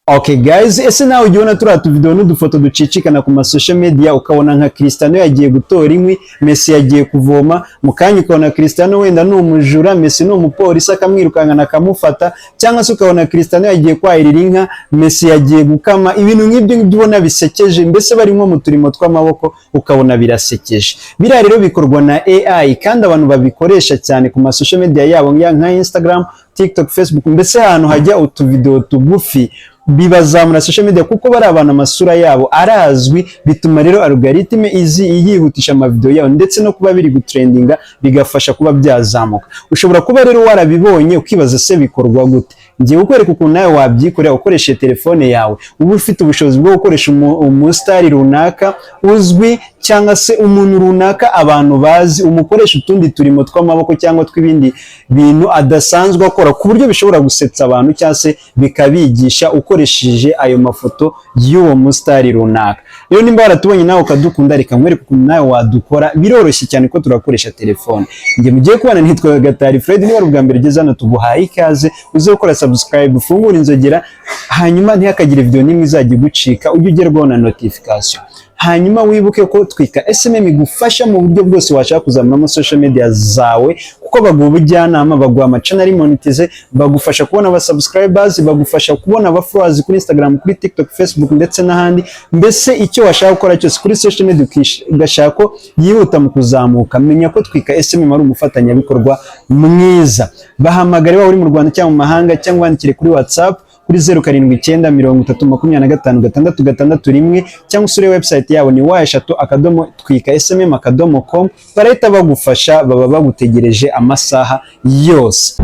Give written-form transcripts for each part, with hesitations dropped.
Okay guys, ese nawe ugiona turiya tuvideo n'udufoto ducicikana ku masocial media ukabona nka Cristiano yagiye gutora inkwi, Messi yagiye kuvoma, mukanya ukabona Cristiano wenda ni umujura, Messi ni umupolisi akamwirukankana akamufata, cyangwa se ukabona Cristiano yagiye kwahirira inka, Messi yagiye gukama, ibintu nk'ibyo ngibyo ubona bisekeje, mbese bari nko mu turimo tw'amaboko ukabona birasekeje. Biriya rero bikorwa na AI kandi abantu babikoresha cyane ku masocial media yabo nka Instagram, TikTok, Facebook, mbese ahantu hajya utuvideo tugufi bibazamura social media kuko bari abantu amasura yabo arazwi, bituma rero algoritme yihutisha amavideo yabo ndetse no kuba biri gutrendinga bigafasha kuba byazamuka. Ushobora kuba rero warabibonye ukibaza se bikorwa gute. Ngiye gukwereka ukuntu nawe wabyikorera ukoresheje telefone yawe, uba ufite ubushobozi bwo gukoresha umusitari runaka uzwi cyangwa se umuntu runaka abantu bazi, umukoresha utundi turimo tw'amaboko cyangwa tw'ibindi bintu adasanzwe akora ku buryo bishobora gusetsa abantu cyangwa se bikabigisha ukoresheje ayo mafoto y'uwo musitari runaka. Rero nimba waratubonye nawe ukadukunda, reka nkwereke ukuntu nawe wadukora, biroroshye cyane ko turakoresha telefone. Ngiye mugiye kubana nitwa Gatari Fred, niba ari ubwa mbere ugeze hano tuguhaye ikaze, uze gukora subscribe, ufungure inzogera, hanyuma ntihakagire video nimwe izajya igucika, ujye ugerwaho na notification. Hanyuma wibuke ko Twika SMM igufasha mu buryo bwose washaka kuzamura mu social media zawe, kuko baguha ubujyanama, baguha amachannel monetize, bagufasha kubona aba subscribers, bagufasha kubona aba followers kuri Instagram, kuri TikTok, Facebook ndetse n'ahandi. Mbese icyo washaka gukora cyose kuri social media ugashaka ko yihuta mu kuzamuka, menya ko Twika SMM ari umufatanyabikorwa mwiza. Bahamagare waba uri mu Rwanda cyangwa mu mahanga, cyangwa wandikire kuri WhatsApp kuri 0790302661 cyangwa usure website yabo ni wa3.twikasmm.com. barahita bagufasha, baba bagutegereje amasaha yose.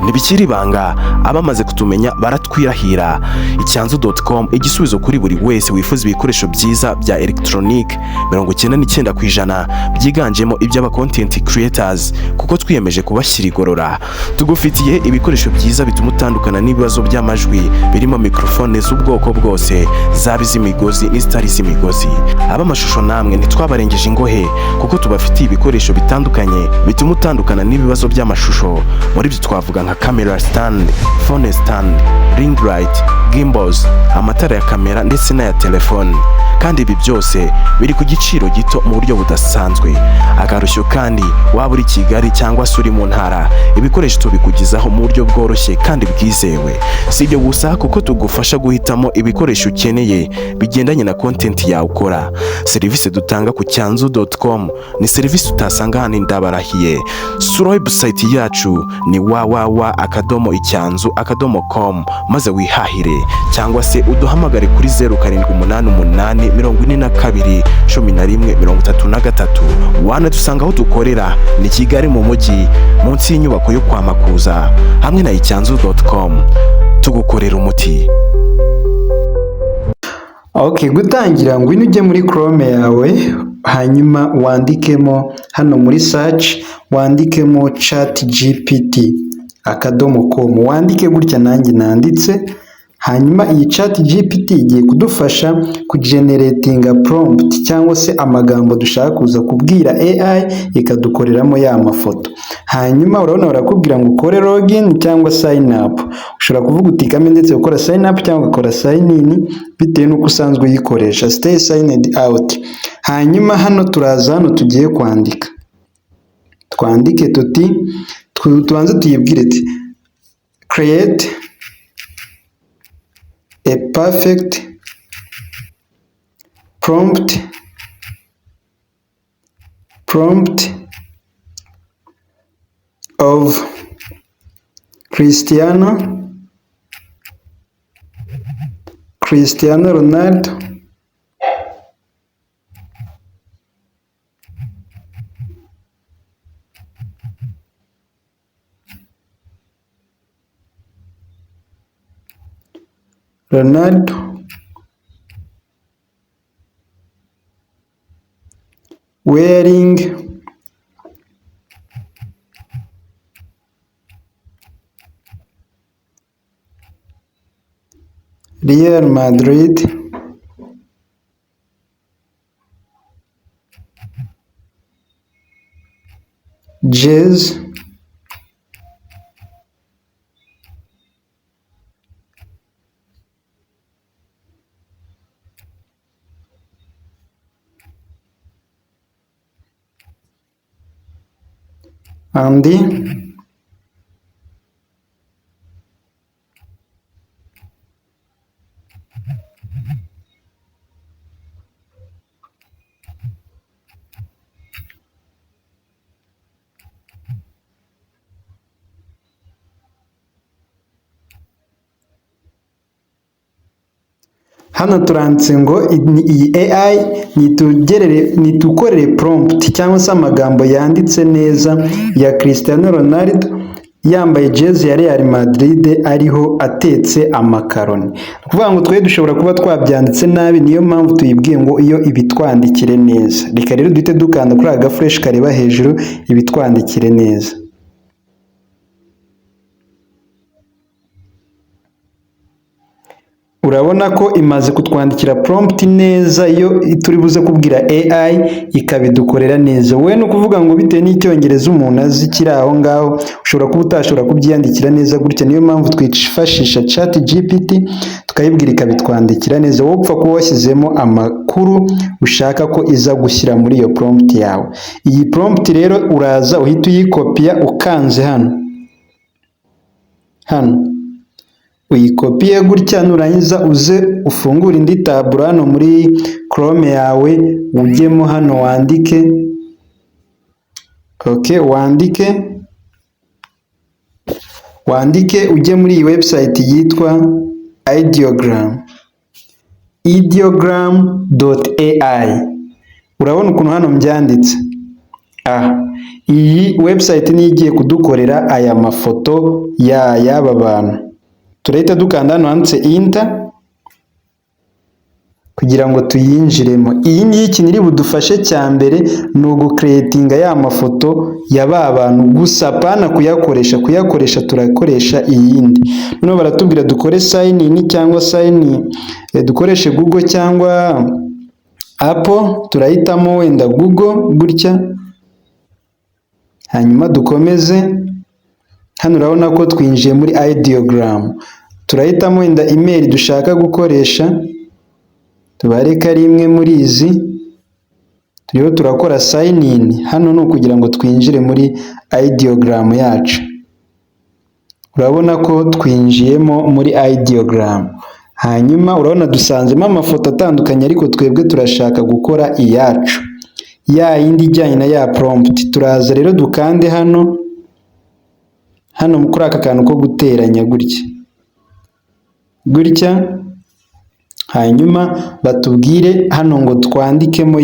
Ntibikiri ibanga, abamaze kutumenya baratwirahira. Icyanzu.com, igisubizo kuri buri wese wifuza ibikoresho byiza bya electronic 99% byiganjemo iby'aba content creators, kuko twiyemeje kubashyira igorora. Tugufitiye ibikoresho byiza bituma utandukana n'ibibazo by'amajwi, birimo microphone z'ubwoko bwose, zaba iz'imigozi n'izitari iz'imigozi. Ab'amashusho namwe ntitwabarengeje ingohe, kuko tubafitiye ibikoresho bitandukanye bituma utandukana n'ibibazo by'amashusho. Muri byo twavuga nka camera stand, phone stand, ring light, gimbals, amatara ya kamera ndetse n'aya telefone. Kandi ibi byose biri ku giciro gito mu buryo budasanzwe. Akarushyo kandi waba uri Kigali cyangwa se uri mu ntara, ibikoresho tubikugizaho mu buryo bworoshye kandi bwizewe. Si ibyo gusa, kuko tugufasha guhitamo ibikoresho ukeneye bigendanye na content yawe ukora. Serivisi dutanga ku Cyanzu.com ni serivisi utasanga hano ndabarahiye. Sura website yacu ni www.icyanzu.com maze wihahire, cyangwa se uduhamagare kuri 0788421133. Wanadusanga aho dukorera ni Kigali mu mujyi, munsi y'inyubako yo kwa Makuza, hamwe na Icyanzu.com tugukorera umuti. Okay, gutangira ngwino ujye muri Chrome yawe, hanyuma wandikemo hano muri search, wandikemo ChatGPT.com, wandike gutya nanjye nanditse. Hanyuma iyi ChatGPT igiye kudufasha kugeneratinga prompt cyangwa se amagambo dushaka kuza kubwira AI ikadukoreramo ya mafoto. Hanyuma urabona barakubwira ngo ukore login cyangwa sign up. Ushobora kuvuga uti kame ndetse ukora sign up cyangwa ukora sign in bitewe nuko usanzwe uyikoresha. Stay signed out. Hanyuma hano turaza hano tugiye kwandika. Twandike tuti tubanze tuyibwire ati create a perfect prompt of Cristiano Ronaldo wearing Real Madrid jersey andi hano turanditse ngo iyi AI nitukorere prompt cyangwa se amagambo yanditse neza ya Cristiano Ronaldo yambaye jezi ya Real Madrid ariho atetse amakaroni. Kuvuga ngo twe dushobora kuba twabyanditse nabi, niyo mpamvu tuyibwiye ngo iyo ibitwandikire neza. Reka rero duhite dukanda kuri aga fresh kareba hejuru ibitwandikire neza. Urabona ko imaze kutwandikira prompt neza, iyo turi buze kubwira AI ikabidukorera neza. Wowe ni ukuvuga ngo bitewe n'icyongereza umuntu azi kiri aho ngaho, ushobora kuba utashobora kubyiyandikira neza gutya. Niyo mpamvu twifashisha ChatGPT tukayibwira ikabitwandikira neza. Wowe upfa kuba washyizemo amakuru ushaka ko iza gushyira muri iyo prompt yawe. Iyi prompt rero uraza uhita uyikopiya ukanze hano uyikopiye gutya, nurangiza uze ufungure indi taburo hano muri Chrome yawe, ujyemo hano wandike wandike ujye muri iyi website yitwa ideogram.ai. urabona ukuntu hano mbyanditse. Iyi website niyo igiye kudukorera aya mafoto y'aba bantu. Turahita dukanda hano handitse enter kugira ngo tuyinjiremo. Iyi ngiyi ikintu iri budufashe cya mbere ni ugucreatinga ya mafoto ya ba bantu gusa, pana kuyakoresha turakoresha iyindi. Noneho baratubwira dukore sign in cyangwa dukoreshe Google cyangwa Apple. Turahitamo wenda Google gutya, hanyuma dukomeze. Hano urabona ko twinjiye muri ideogram. Turahitamo wenda email dushaka gukoresha, tubareka ari imwe muri izi. Turiho turakora sign in. Hano ni ukugira ngo twinjire muri ideogram yacu. Urabona ko twinjiyemo muri ideogram. Hanyuma urabona dusanzemo amafoto atandukanye, ariko twebwe turashaka gukora iyacu, ya yindi ijyanye na ya prompt. Turaza rero dukande hano kuri aka kantu ko guteranya gutya, hanyuma batubwire hano ngo twandikemo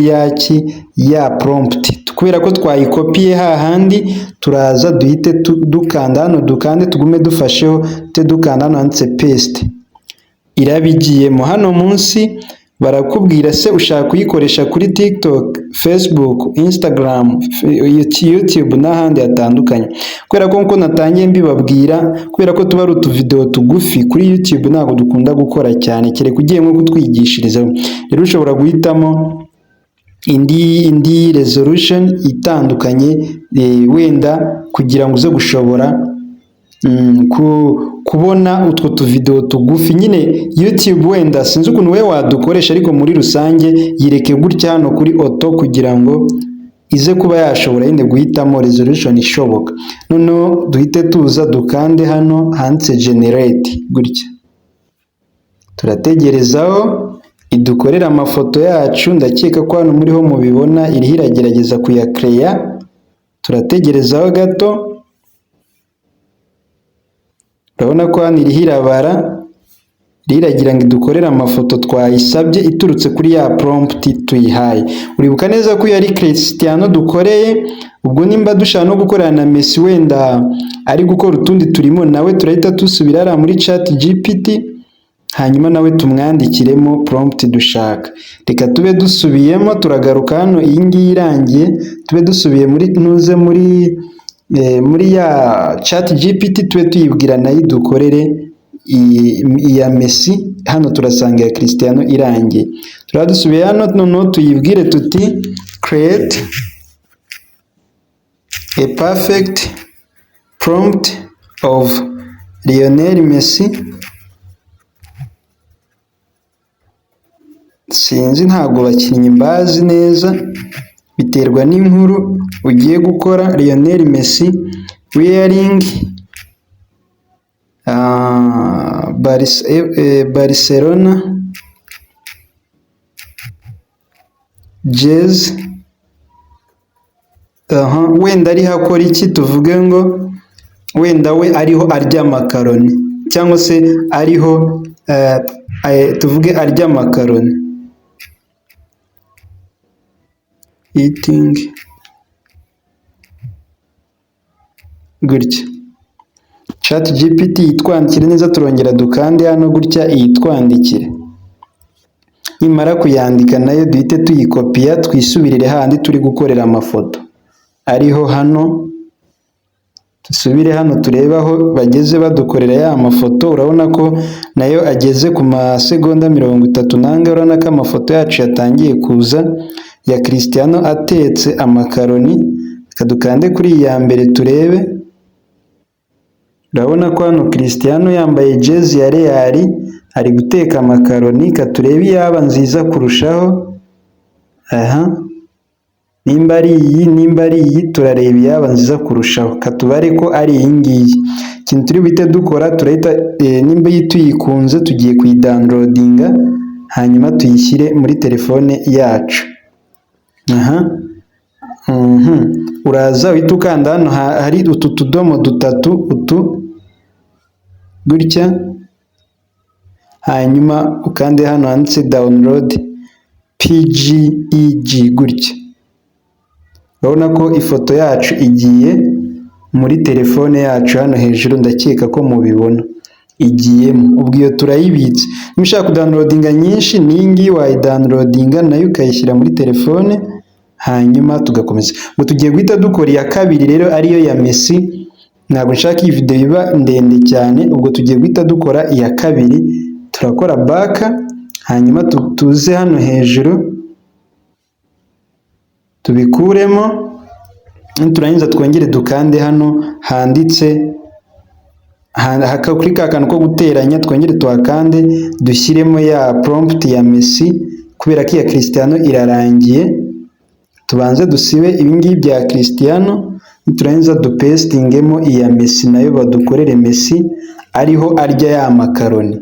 ya prompt. Kubera ko twayikopiye hahandi, turaza duhite dukanda hano, dukande tugume dufasheho, dukanda hano handitse paste. Irabigiyemo. Hano munsi barakubwira se ushaka kuyikoresha kuri TikTok, Facebook, Instagram, YouTube n'ahandi hatandukanye. Kubera ko nkuko natangiye mbibabwira, kubera ko tuba ari utuvideo tugufi kuri YouTube ntabwo dukunda gukora cyane, kereka ugiye nko kutwigishirizaho. Rero ushobora guhitamo indi resolution itandukanye, wenda kugira ngo uze gushobora kubona utwo tuvideo tugufi. Nyine YouTube wenda sinzi ukuntu we wadukoresha, ariko muri rusange yireke gutya hano kuri auto kugira ngo ize kuba yashobora yende guhitamo resolution ishoboka. Noneho duhite tuza dukande hano handitse generate gutya. Turategerezaho idukorera amafoto yacu. Ndakeka ko hano muriho mubibona iriho iragerageza kuyacreya. Turategerezaho gato. Urabona ko hano iriho irabara, iragira ngo idukorere amafoto twayisabye iturutse kuri ya prompt tuyihaye. Uribuka neza ko yari Cristiano dukoreye, ubwo nimba dushaka no gukorana na Messi wenda ari gukora utundi turimo, nawe turahita dusubira muri ChatGPT, hanyuma nawe tumwandikiremo prompt dushaka. Reka tube dusubiyemo, turagaruka hano iyi ngiyi irangiye, tube dusubiye muri ya ChatGPT, tube tuyibwira nayo dukorere iya Messi. Hano turasanga ya Cristiano irangiye. Turadusubiye hano, noneho tuyibwire tuti create a perfect prompt of Lionel Messi. Sinzi ntabwo bakinnyi mbazi neza, biterwa n'inkuru ugiye gukora. Lionel Messi wearing Barcelona jezi, wenda ariho akora iki? Tuvuge ngo wenda we ariho arya makaroni, cyangwa se ariho tuvuge arya makaroni, eating gutya. Chat GPT yitwandikire neza, turongera dukande hano gutya iyitwandikire. Nimara kuyandika nayo duhite tuyikopiya twisubirire handi turi gukorera amafoto ariho hano. Dusubire hano turebe aho bageze badukorera ya mafoto. Urabona ko nayo ageze ku masegonda 30 nange. Urabona ko amafoto yacu yatangiye kuza ya Cristiano atetse amakaroni. Dukande kuri iya mbere turebe. Urabona ko hano Cristiano yambaye jezi ya Real ari guteka amakaroni. Katurebe yaba nziza kurushaho. Nimba ari iyi turareba yaba nziza kurushaho. Katubare ko ari iyi ngiyi. Ikintu turi buhite dukora, turahita nimba iyi tuyikunze tugiye kuyidownloadinga, hanyuma tuyishyire muri telefone yacu. Uraza uhita ukanda hano hari utu tudomo dutatu, utu gutya, hanyuma ukande hano handitse download PNG gutya. Urabona ko ifoto yacu igiye muri telefone yacu hano hejuru, ndakeka ko mubibona igiyemo. Ubwo iyo turayibitse. Niba ushaka kudownloadinga nyinshi, n'iyi ngiyi wayidownloadinga nayo ukayishyira muri telefone, hanyuma tugakomeza. Ngo tugiye guhita dukora iya kabiri rero, ariyo ya Messi. Ntabwo nshaka iyi video iba ndende cyane, ubwo tugiye guhita dukora iya kabiri. Turakora back, hanyuma tuze hano hejuru tubikuremo. Turangiza twongere dukande hano handitse kuri ka kantu ko guteranya, twongere tuhakande dushyiremo ya prompt ya Messi, kubera ko iya Cristiano irarangiye. Tubanze dusibe ibingibi bya Cristiano, turangiza dupestingemo iya Messi, nayo badukorere Messi ariho arya ya makaroni.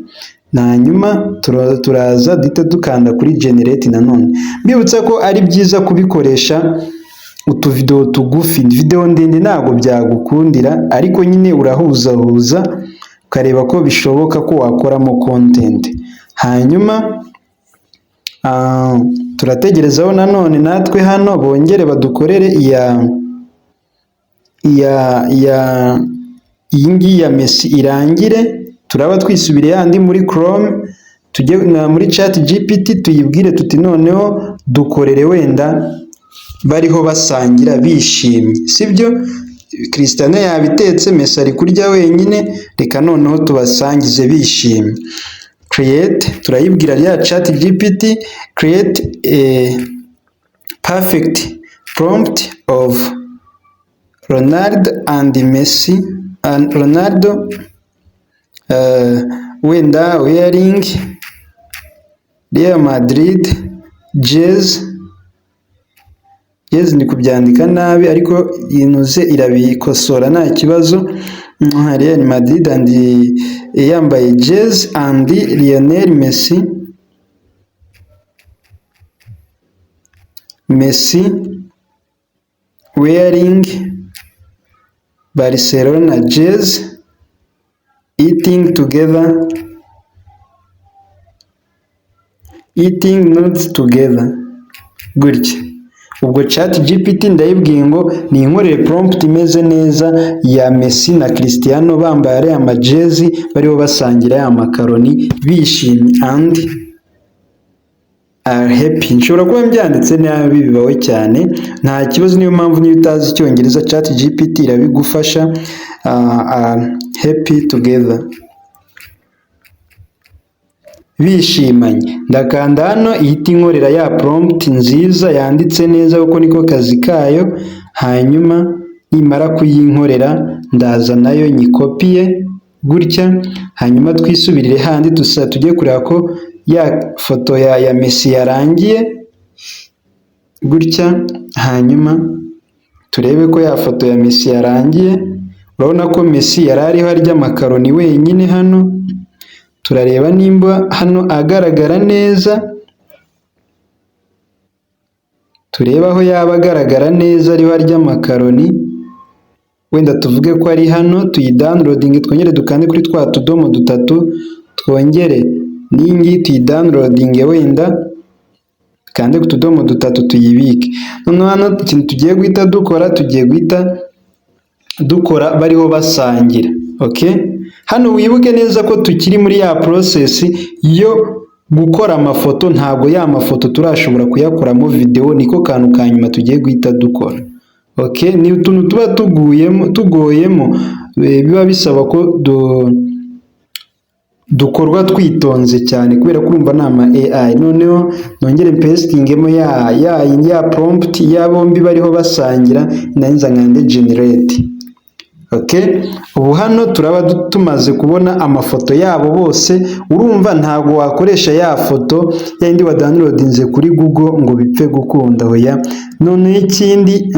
Hanyuma turaza duhita dukanda kuri generate nanone. Mbibutsa ko ari byiza kubikoresha utuvideo tugufi. Video ndende ntabwo byagukundira, ariko nyine urahuzahuza ukareba ko bishoboka ko wakoramo content. Hanyuma turategerezaho nanone natwe hano bongere badukorere iyi ngiyi ya Messi irangire. Turaba twisubire yandi muri Chrome, tujye muri Chat GPT tuyibwire tuti noneho dukorere wenda bariho basangira bishimye, sibyo? Cristiano yabitetse, Messi ari kurya wenyine, reka noneho tubasangize bishimye. Create, turayibwira ya Chat GPT, create a perfect prompt of Ronaldo and Messi, and Ronaldo wenda wearing Real Madrid jezi. Ndi kubyandika nabi, ariko inuze irabikosora nta kibazo. Real Madrid and yambaye jezi and Lionel Messi wearing Barcelona jezi, eating nuts together gutya. Ubwo Chat GPT ndayibwiye ngo ni inkorere prompt imeze neza ya Messi na Cristiano bambaye ari amajezi, bariho basangira ya makaroni bishimye and are happy. Nshobora kuba mbyanditse nabi bibawe cyane, nta kibazo. Niyo mpamvu niyo utazi icyongereza Chat GPT irabigufasha. Happy together, bishimanye. Ndakanda hano ihita inkorera ya prompt nziza yanditse neza, kuko niko kazi kayo. Hanyuma nimara kuyinkorera ndaza nayo nyikopiye gutya, hanyuma twisubirire handi tujye kureba ko ya foto ya Messi yarangiye. gutya, hanyuma turebe ko ya foto ya Messi yarangiye. Urabona ko Messi yari ariho arya amakaroni wenyine hano. Turareba nimba hano agaragara neza, turebe aho yaba agaragara neza ariho arya amakaroni. Wenda tuvuge ko ari hano, tuyidownloading, twongere dukande kuri twa tudomo dutatu, twongere n'ingi tuyidownloading, wenda kandi ku tudomo dutatu tuyibike. Noneho hano ikintu tugiye guhita dukora, tugiye guhita dukora bariho basangira. Okay, hano wibuke neza ko tukiri muri ya process yo gukora amafoto, ntabwo ya mafoto turashobora kuyakoramo video, niko kantu ka nyuma tugiye guhita dukora. Okay, ni utuntu tuba tugoyemo biba bisaba ko dukorwa twitonze cyane, kubera ko urumva nama AI. Noneho nongere pastingemo ya prompt ya bombi bariho basangira, nanza nkande generate. Okay, ubu hano turaba tumaze kubona amafoto yabo bose. Urumva ntabwo wakoresha ya foto yindi wa downloadinze kuri Google ngo bipfe gukunda hoya. None ikindi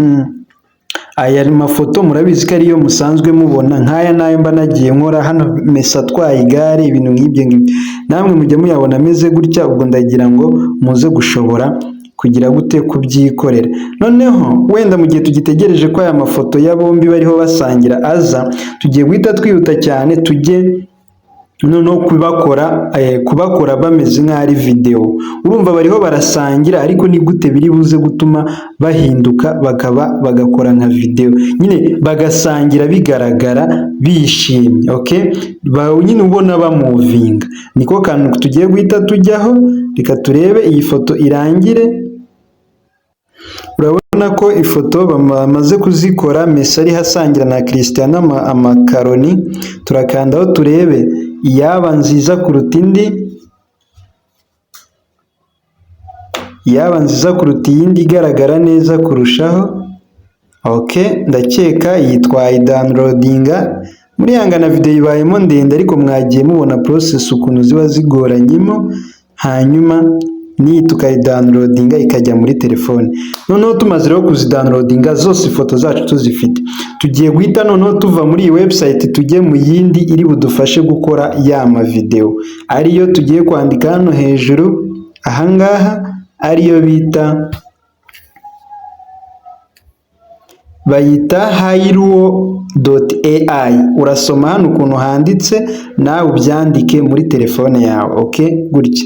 aya mafoto murabizi ko ariyo musanzwe mubona, nk'aya nayo mba nagiye nkora hano, Messi atwaye igare, ibintu nk'ibyo ngibyo, namwe mujye muyabona ameze gutya. Ubwo ndagira ngo muze gushobora kugira gute kubyikorera. Noneho wenda mu gihe tugitegereje ko aya mafoto ya bombi bariho basangira aza, tugiye guhita twihuta cyane, tujye noneho kubakora bameze nk'ari video. Urumva bariho barasangira, ariko ni gute biri buze gutuma bahinduka bagakora nka video, nyine bagasangira bigaragara bishimye. Okay, nyine ubona bamuvinga, niko kantu tugiye guhita tujyaho. Reka turebe iyi foto irangire. Urabona ko ifoto bamaze kuzikora, Messi ari hasangira na Cristiano amakaroni. Turakandaho turebe iyaba nziza kuruta indi, iyaba nziza kuruta iyindi igaragara neza kurushaho. Okay, ndakeka yitwaye downloadinga. Muri yangana video ibayemo ndende, ariko mwagiye mubona process ukuntu ziba zigoranyemo. Hanyuma ni tukayidownloadinga ikajya muri telefone. Noneho tumaze rero kuzidownloadinga zose, ifoto zacu tuzifite, tugiye guhita noneho tuva muri iyi website tujye mu yindi iri budufashe gukora ya ma video, ariyo tugiye kwandika hano hejuru ahangaha, ariyo bayita Hailuo.ai. urasoma hano ukuntu handitse, nawe ubyandike muri telefone yawe. Okay, gutya.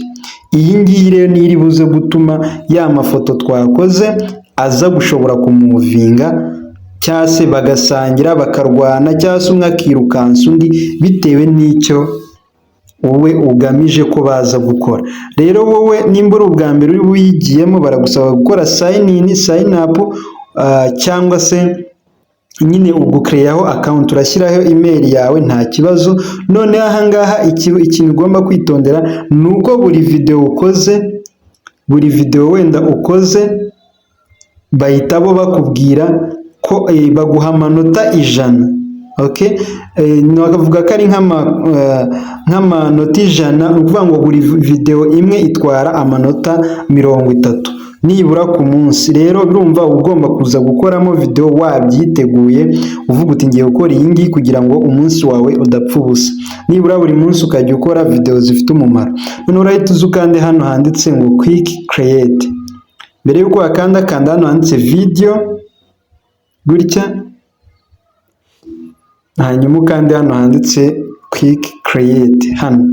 Iyi ngiyi rero ni iri buze gutuma ya mafoto twakoze aza gushobora kumuvinga, cyangwa se bagasangira bakarwana, cyangwa se umwe akirukansa undi, bitewe n'icyo wowe ugamije ko baza gukora. Rero wowe nimba uri ubwa mbere uri buyigiyemo, baragusaba gukora sign in, sign up, cyangwa se nyine ugucreaho account, urashyiraho email yawe nta kibazo. None ahangaha ikintu ugomba kwitondera nuko buri video wenda ukoze bahita bo bakubwira ko baguha amanota 100. Okay, nakavuga ko ari nk'amanota 100, ukuvuga ngo buri video imwe itwara amanota 30 nibura ku munsi. Rero urumva ugomba kuza gukoramo video wabyiteguye, uvuga uti ngiye gukora iyi ngiyi kugira ngo umunsi wawe udapfa ubusa. Nibura buri munsi ukajya ukora video zifite umumaro. None urahita uzukande hano handitse ngo quick create. Mbere yuko wakanda hano handitse video gutya, hanyuma ukande hano handitse quick create hano.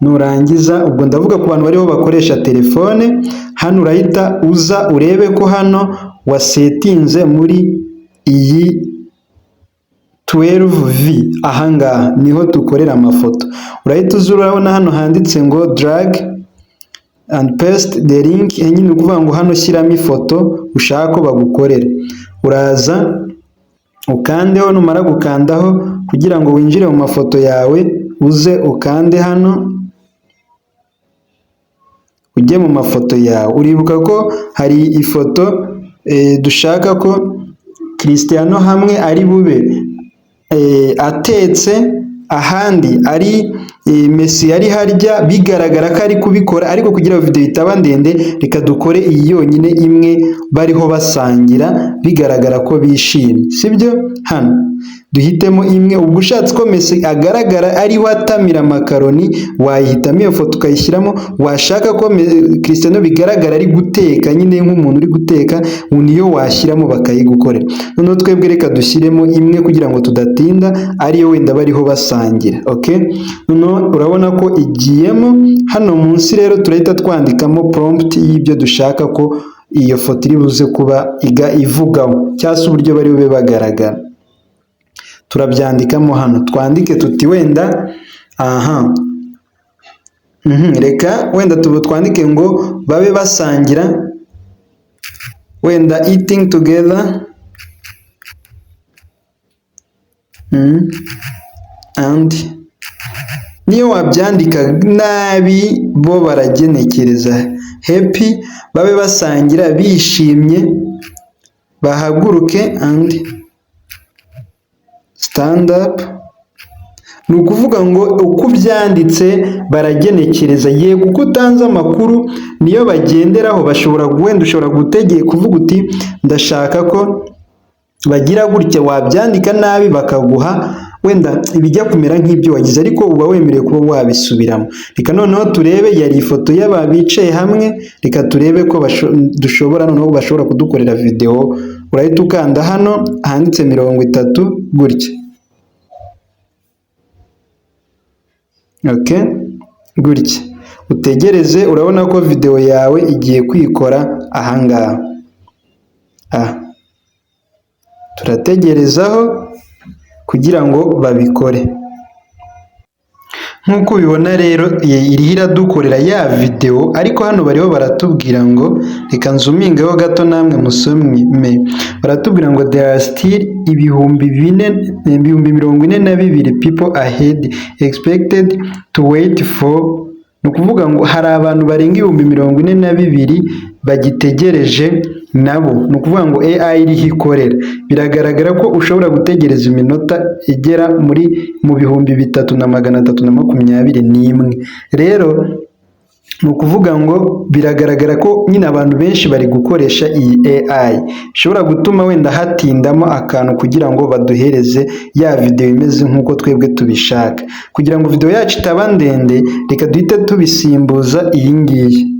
Nurangiza, ubwo ndavuga ku bantu bariho bakoresha telefone, hano urahita uza urebe ko hano wasetinze muri iyi 12V. ahangaha niho dukorera amafoto. Urahita uza urabona hano handitse ngo drag and paste the link, nyine ukuvuga ngo hano shyiramo ifoto ushaka ko bagukorera. Uraza ukandeho, numara gukandaho kugira ngo winjire mu mafoto yawe, uze ukande hano ujye mu mafoto yawe. Uribuka ko hari ifoto dushaka ko Cristiano hamwe ari bube atetse, ahandi ari Messi yari harya bigaragara ko ari kubikora, ariko kugira ngo video itaba ndende reka dukore iyi yonyine imwe bariho basangira bigaragara ko bishimye, sibyo? Hano duhitemo imwe. Ubwo ushatse ko Messi agaragara ari watamira makaroni wayihitamo iyo foto ukayishyiramo, washaka ko Cristiano bigaragara ari guteka nyine nk'umuntu uri guteka niyo washyiramo bakayigukorera. Noneho twebwe reka dushyiremo imwe kugira ngo tudatinda, ariyo wenda bariho basangira. Okay, noneho urabona ko igiyemo. Hano munsi rero turahita twandikamo prompt y'ibyo dushaka ko iyo foto iri buze kuba ivugaho cyangwa se uburyo bari bube bagaragara. Turabyandikamo hano, twandike tuti wenda reka wenda twandike ngo babe basangira, wenda eating together and niyo wabyandika nabi bo baragenekereza happy, babe basangira bishimye, bahaguruke and stand up. Ni ukuvuga ngo uko byanditse baragenekereza, yego uko utanze amakuru niyo bagenderaho. Bashobora wenda ushobora gutegeka kuvuga uti ndashaka ko bagira gutya, wabyandika nabi bakaguha wenda ibijya kumera nk'ibyo wagize, ariko uba wemerewe kuba wabisubiramo. Reka noneho turebe, yari ifoto y'aba bicaye hamwe, reka turebe ko dushobora noneho bashobora kudukorera video. Urahita ukanda hano handitse 30 gutya. Okay, gutya utegereze, urabona ko video yawe igiye kwikora ahangaha. Turategerezaho kugira ngo babikore. Nk'uko ubibona rero iriho iradukorera ya video, ariko hano bariho baratubwira ngo, reka nzumingeho gato namwe musome, baratubwira ngo there are still ibihumbi 42 people ahead expected to wait for. Ni ukuvuga ngo hari abantu barenga 42,000 bagitegereje nabo. Ni ukuvuga ngo AI iriho ikorera. Biragaragara ko ushobora gutegereza iminota igera mu 3,321. Rero ni ukuvuga ngo biragaragara ko nyine abantu benshi bari gukoresha iyi AI, ishobora gutuma wenda hatindamo akantu kugira ngo baduhereze ya video imeze nk'uko twebwe tubishaka. Kugira ngo video yacu itaba ndende, reka duhite tubisimbuza iyi ngiyi.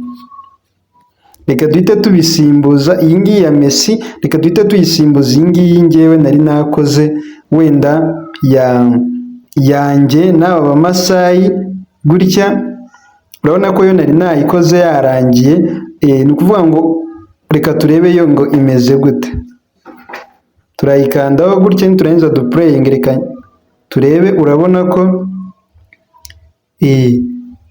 Reka duhite tubisimbuza iyi ngiyi ya Messi, reka duhite tuyisimbuza iyi ngiyi ngewe nari nakoze wenda yanjye n'aba bamasayi gutya. Urabona ko yo nari nayikoze yarangiye. Ni ukuvuga ngo reka turebe yo ngo imeze gute. Turayikandaho gutya, niturangiza duplaying, reka turebe. Urabona ko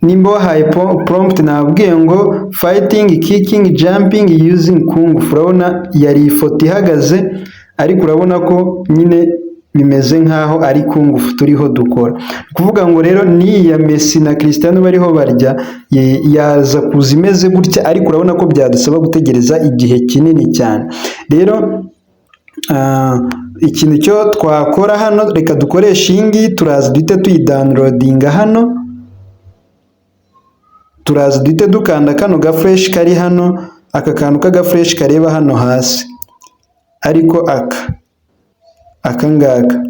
nimba wahaye prompt nabwiye ngo fighting, kicking, jumping using kung fu. Urabona yari ifoto ihagaze, ariko urabona ko nyine bimeze nkaho ari kung fu turiho dukora. Kuvuga ngo rero ni ya Messi na Cristiano bariho barya yaza kuza imeze gutya, ariko urabona ko byadusaba gutegereza igihe kinini cyane. Rero ikintu cyo twakora hano, reka dukoresha iyi ngiyi, turaza duhite tuyidownloadinga hano, turaza duhite dukanda kano ga fresh kari hano, aka kantu kaga fresh kareba hano hasi, ariko aka ngaka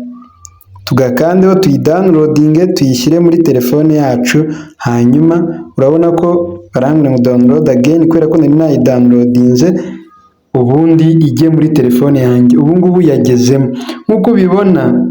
tugakandeho, tuyidownloadinge, tuyishyire muri telefone yacu. Hanyuma urabona ko barambwira ngo download again, kubera ko nari nayidownloadinze, ubundi ijye muri telefone yanjye. Ubu ngubu yagezemo. Nk'uko ubibona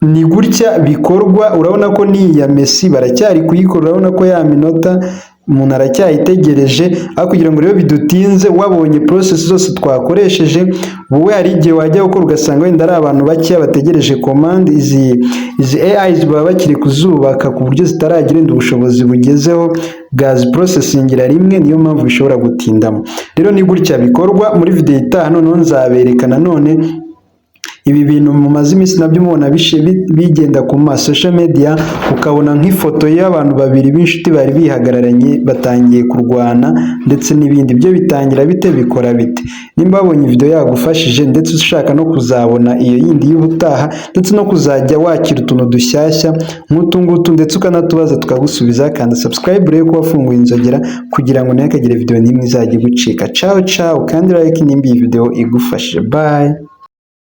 ni gutya bikorwa. Urabona ko ni ya Messi baracyari kuyikora, urabona ko ya minota umuntu aracyayitegereje. Aho kugira ngo rero bidutinze, wabonye process zose twakoresheje, wowe hari igihe wajya gukora ugasanga wenda ari abantu bake bategereje command. Izi AI baba bakiri kuzubaka ku buryo zitaragira ubushobozi bugezeho bwa processingira rimwe, niyo mpamvu bishobora gutindamo. Rero ni gutya bikorwa. Muri video itaha noneho nzabereka nanone ibi bintu mumaze iminsi nabyo mubona bigenda ku ma social media, ukabona nk'ifoto y'abantu babiri b'inshuti bari bihagararanye batangiye kurwana ndetse n'ibindi. Byo bitangira bite, bikora bite? Nimba wabonye video yagufashije ndetse ushaka no kuzabona iyo yindi y'ubutaha ndetse no kuzajya wakira utuntu dushyashya nk'utu ngutu ndetse ukanatubaza tukagusubiza, kandi subscribe rero ko wafunguye inzogera kugira ngo ntihakagire video n'imwe izajya igucika. Ciao ciao, kandi like nimba iyi video igufashe. Bye.